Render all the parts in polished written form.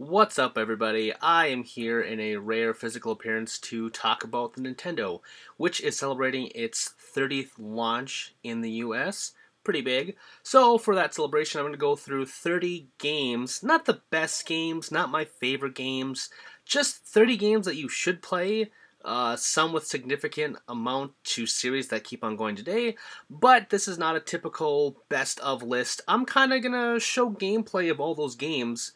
What's up, everybody? I am here in a rare physical appearance to talk about the Nintendo, which is celebrating its 30th launch in the US. Pretty big. So for that celebration, I'm going to go through 30 games. Not the best games, not my favorite games, just 30 games that you should play. Some with significant amount to series that keep on going today, but this is not a typical best of list. I'm kind of going to show gameplay of all those games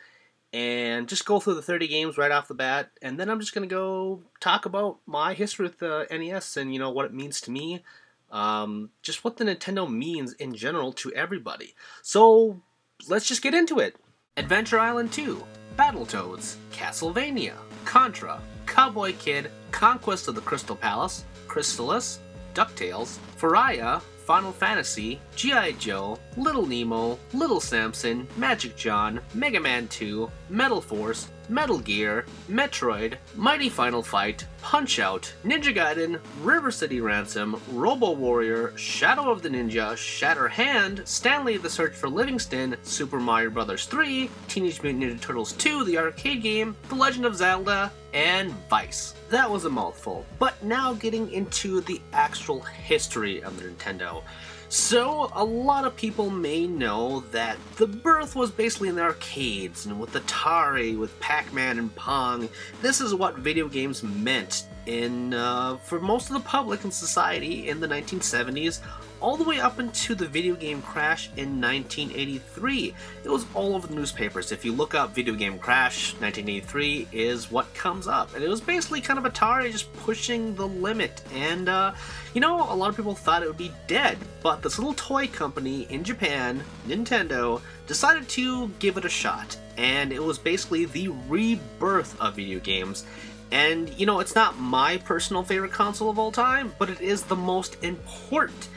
and just go through the 30 games right off the bat, and then I'm just going to go talk about my history with the NES and, what it means to me, just what the Nintendo means in general to everybody. So, let's just get into it. Adventure Island 2, Battletoads, Castlevania, Contra, Cowboy Kid, Conquest of the Crystal Palace, Crystalis, DuckTales, Faria, Final Fantasy, G.I. Joe, Little Nemo, Little Samson, Magic John, Mega Man 2, Metal Force, Metal Gear, Metroid, Mighty Final Fight, Punch-Out, Ninja Gaiden, River City Ransom, Robo Warrior, Shadow of the Ninja, Shatterhand, Stanley the Search for Livingston, Super Mario Bros. 3, Teenage Mutant Ninja Turtles 2, the arcade game, The Legend of Zelda, and Vice. That was a mouthful, but now getting into the actual history of the Nintendo. So, a lot of people may know that the birth was basically in the arcades, and with Atari, with Pac-Man and Pong. This is what video games meant for most of the public and society in the 1970s, all the way up into the video game crash in 1983. It was all over the newspapers. If you look up video game crash, 1983 is what comes up. And it was basically kind of Atari just pushing the limit. And, a lot of people thought it would be dead. But this little toy company in Japan, Nintendo, decided to give it a shot. And it was basically the rebirth of video games. And, it's not my personal favorite console of all time, but it is the most important.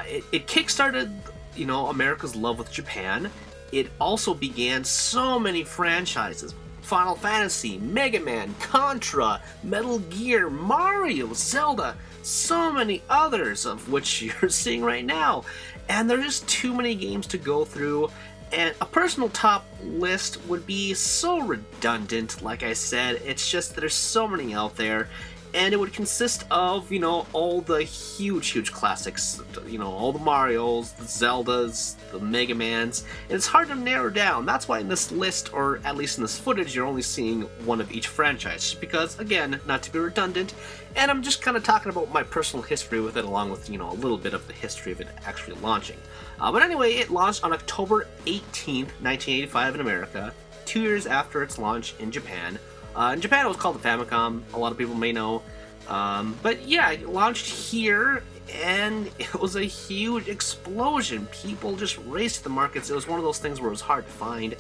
It kickstarted, America's love with Japan. It also began so many franchises. Final Fantasy, Mega Man, Contra, Metal Gear, Mario, Zelda, so many others of which you're seeing right now. And there's just too many games to go through. And a personal top list would be so redundant, like I said. It's just there's so many out there. And it would consist of, all the huge classics, all the Marios, the Zeldas, the Mega Mans, and it's hard to narrow down. That's why in this list, or at least in this footage, you're only seeing one of each franchise, just because, again, not to be redundant, and I'm just kind of talking about my personal history with it, along with, a little bit of the history of it actually launching. But anyway, it launched on October 18th, 1985 in America, 2 years after its launch in Japan. In Japan, it was called the Famicom. A lot of people may know. But yeah, it launched here, and it was a huge explosion. People just raced to the markets. It was one of those things where it was hard to find.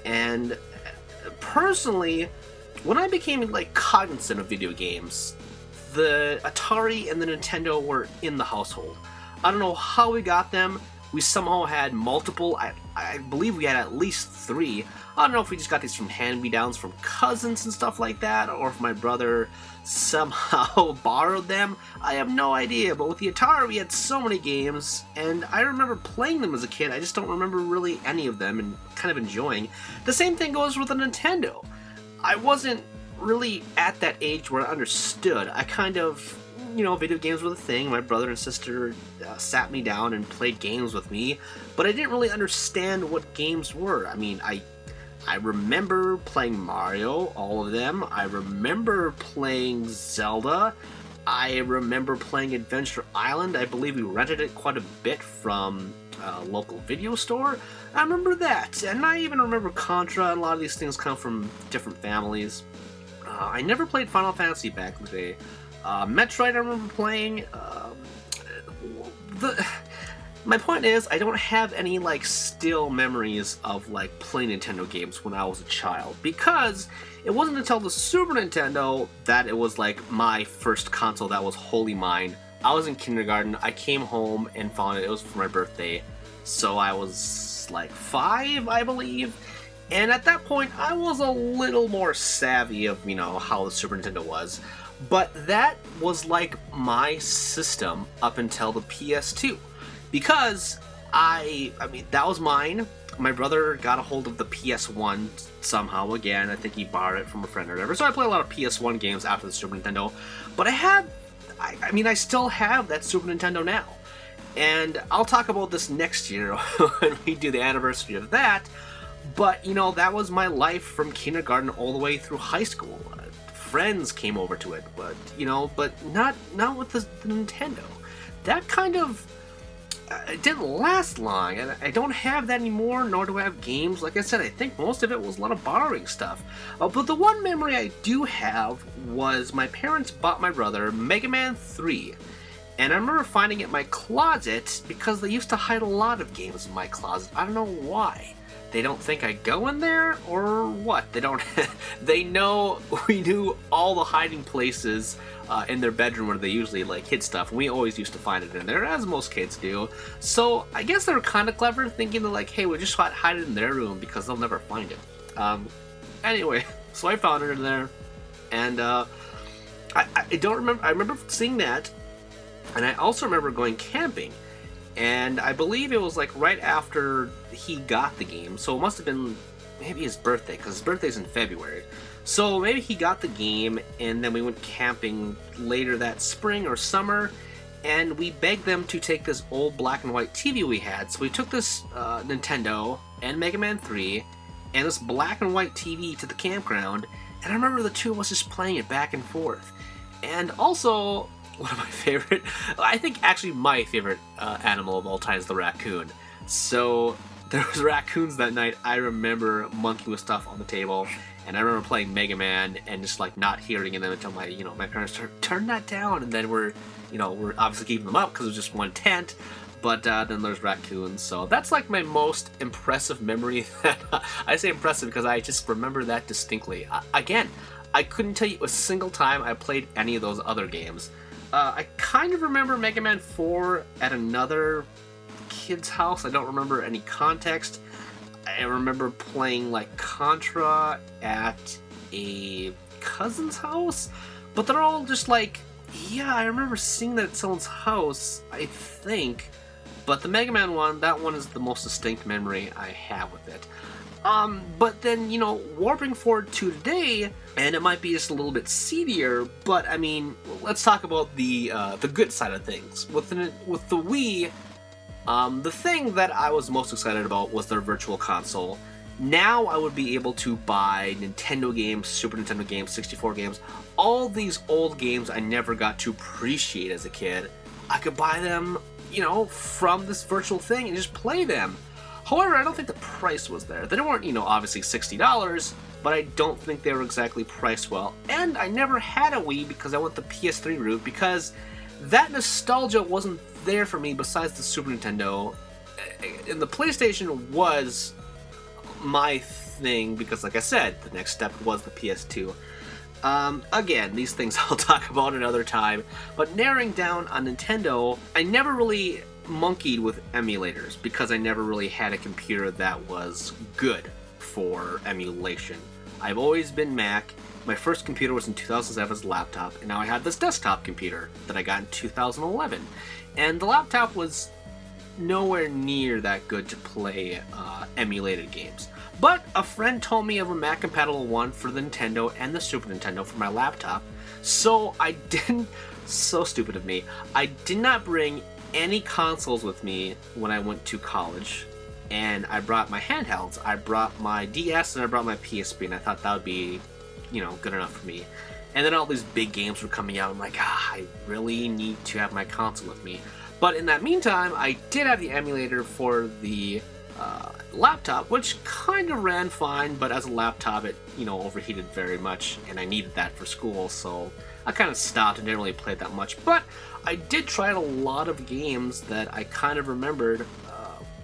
And personally, when I became cognizant of video games, the Atari and the Nintendo were in the household. I don't know how we got them. We somehow had multiple. I believe we had at least 3. I don't know if we just got these from hand-me-downs from cousins and stuff like that, or if my brother somehow borrowed them. I have no idea, but with the Atari we had so many games, and I remember playing them as a kid. I just don't remember really any of them and kind of enjoying. The same thing goes with the Nintendo. I wasn't really at that age where I understood. I kind of, video games were the thing. My brother and sister sat me down and played games with me, but I didn't really understand what games were. I mean, I remember playing Mario, all of them. I remember playing Zelda. I remember playing Adventure Island. I believe we rented it quite a bit from a local video store. I remember that. And I even remember Contra. A lot of these things come from different families. I never played Final Fantasy back in the day. Metroid I remember playing. My point is, I don't have any, still memories of, playing Nintendo games when I was a child, because it wasn't until the Super Nintendo that it was, my first console that was wholly mine. I was in kindergarten, I came home and found it was for my birthday, so I was, 5, I believe, and at that point, I was a little more savvy of, how the Super Nintendo was, but that was, my system up until the PS2. Because I mean, that was mine. My brother got a hold of the PS1 somehow again. I think he borrowed it from a friend or whatever. So I played a lot of PS1 games after the Super Nintendo. But I still have that Super Nintendo now. And I'll talk about this next year when we do the anniversary of that. But, you know, that was my life from kindergarten all the way through high school. Friends came over to it, but, you know, but not with the Nintendo. That kind of... it didn't last long, and I don't have that anymore, nor do I have games. Like I said, I think most of it was a lot of borrowing stuff. But the one memory I do have was my parents bought my brother Mega Man 3. And I remember finding it in my closet because they used to hide a lot of games in my closet. I don't know why. They don't think I go in there, or what? They don't. They know we knew all the hiding places in their bedroom where they usually like hid stuff. And we always used to find it in there, as most kids do. So I guess they were kind of clever, thinking that like, hey, we just hide it in their room because they'll never find it. Anyway, so I found it in there, and I don't remember. I remember seeing that. And I also remember going camping, and I believe it was like right after he got the game, so it must have been maybe his birthday, because his birthday's in February. So maybe he got the game, and then we went camping later that spring or summer, and we begged them to take this old black and white TV we had. So we took this Nintendo and Mega Man 3 and this black and white TV to the campground, and I remember the two of us just playing it back and forth. And also... one of my favorite, I think actually my favorite animal of all time is the raccoon. So there was raccoons that night. I remember monkeying with stuff on the table, and I remember playing Mega Man and just like not hearing them until my parents turn that down, and then we're obviously keeping them up because it was just one tent. But then there's raccoons, so that's like my most impressive memory. I say impressive because I just remember that distinctly. Again, I couldn't tell you a single time I played any of those other games. I kind of remember Mega Man 4 at another kid's house. I don't remember any context. I remember playing like Contra at a cousin's house, but they're all just like, yeah, I remember seeing that at someone's house, I think. But the Mega Man one, that one is the most distinct memory I have with it. But then, warping forward to today, and it might be just a little bit seedier, but I mean, let's talk about the good side of things. With the Wii, the thing that I was most excited about was their Virtual Console. Now I would be able to buy Nintendo games, Super Nintendo games, 64 games, all these old games I never got to appreciate as a kid. I could buy them, from this virtual thing and just play them. However, I don't think the price was there. They weren't, obviously $60, but I don't think they were exactly priced well. And I never had a Wii because I went the PS3 route, because that nostalgia wasn't there for me besides the Super Nintendo. And the PlayStation was my thing because, like I said, the next step was the PS2. Again, these things I'll talk about another time, but narrowing down on Nintendo, I never really monkeyed with emulators because I never really had a computer that was good for emulation. I've always been Mac. My first computer was in 2007 as a laptop, and now I have this desktop computer that I got in 2011. And the laptop was nowhere near that good to play emulated games. But a friend told me of a Mac-compatible one for the Nintendo and the Super Nintendo for my laptop, so I didn't... So stupid of me. I did not bring any consoles with me when I went to college, and I brought my handhelds. I brought my DS and I brought my PSP, and I thought that would be, good enough for me. And then all these big games were coming out. I'm like, I really need to have my console with me. But in that meantime, I did have the emulator for the laptop, which kind of ran fine, but as a laptop it, overheated very much, and I needed that for school, so I kind of stopped and didn't really play it that much. But I did try a lot of games that I kind of remembered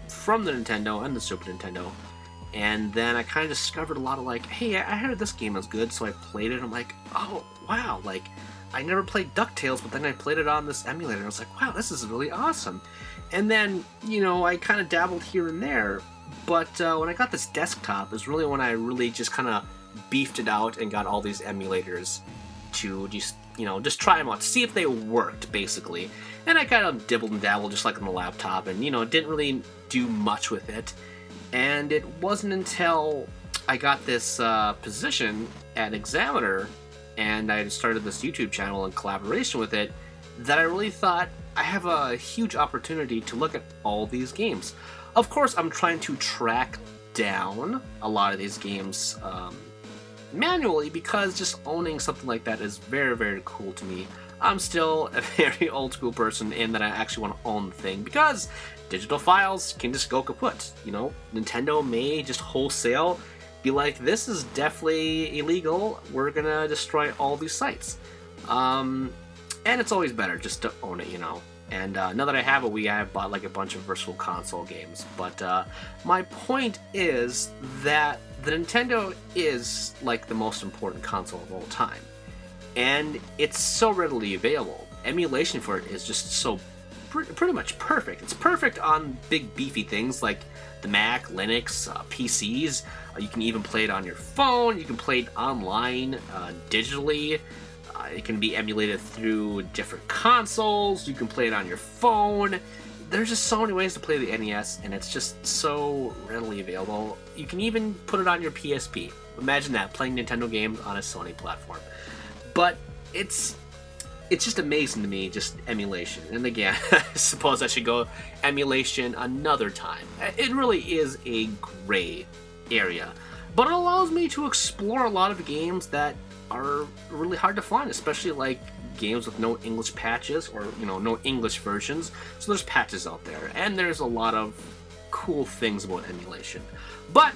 from the Nintendo and the Super Nintendo, and then I kind of discovered a lot of like, hey, I heard this game was good, so I played it, and I'm like, oh, wow, like, I never played DuckTales, but then I played it on this emulator, and I was like, wow, this is really awesome. And then, I kind of dabbled here and there, but when I got this desktop is really when I really just kind of beefed it out and got all these emulators to just just try them out to see if they worked, basically. And I kind of dibbled and dabbled just like on the laptop, and didn't really do much with it. And it wasn't until I got this position at Examiner, and I started this YouTube channel in collaboration with it, that I really thought I have a huge opportunity to look at all these games. Of course, I'm trying to track down a lot of these games manually, because just owning something like that is very, very cool to me. I'm still a very old school person in that I actually want to own the thing, because digital files can just go kaput. Nintendo may just wholesale be like, this is definitely illegal, we're gonna destroy all these sites. And it's always better just to own it, And now that I have a Wii, I have bought like a bunch of Virtual Console games. But my point is that the Nintendo is like the most important console of all time. And it's so readily available. Emulation for it is just so pretty much perfect. It's perfect on big beefy things like the Mac, Linux, PCs. You can even play it on your phone. You can play it online, digitally. It can be emulated through different consoles. You can play it on your phone. There's just so many ways to play the NES, and it's just so readily available. You can even put it on your PSP. Imagine that, playing Nintendo games on a Sony platform. But it's just amazing to me, just emulation. And again, I suppose I should go emulation another time. It really is a gray area. But it allows me to explore a lot of games that are really hard to find, especially like games with no English patches or no English versions. So there's patches out there, and there's a lot of cool things about emulation. But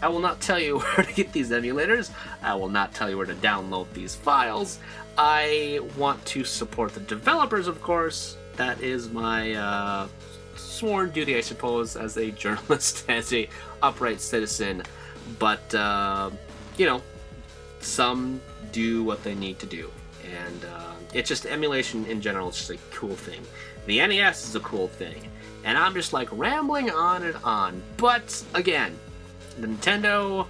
I will not tell you where to get these emulators. I will not tell you where to download these files. I want to support the developers, of course. That is my sworn duty, I suppose, as a journalist, as a upright citizen. But some do what they need to do, and it's just emulation in general is just a cool thing. The NES is a cool thing, and I'm just like rambling on and on. But again, the Nintendo,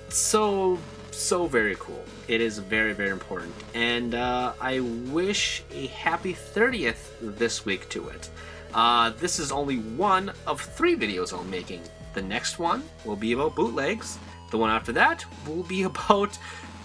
so very cool. It is very, very important, and I wish a happy 30th this week to it. This is only one of 3 videos I'm making. The next one will be about bootlegs. The one after that will be about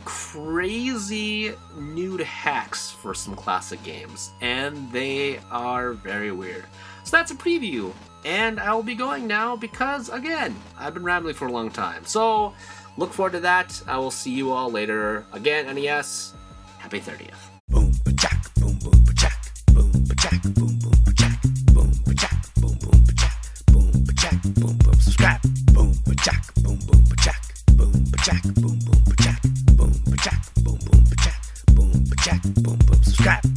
crazy nude hacks for some classic games, and they are very weird. So that's a preview, and I will be going now because, again, I've been rambling for a long time. So look forward to that. I will see you all later. Again, NES, happy 30th. Boom, ba-jack, boom, boom, ba-jack, boom, ba-jack, boom, boom, ba-jack, boom, ba-jack, boom, boom, ba-jack, boom, ba-jack, boom, boom, subscribe, boom, ba-jack, boom, boom, ba-jack, boom, ba-jack, boom, boom, ba-jack, boom, ba-jack, boom, boom, ba-jack, boom, ba-jack, boom, boom, subscribe.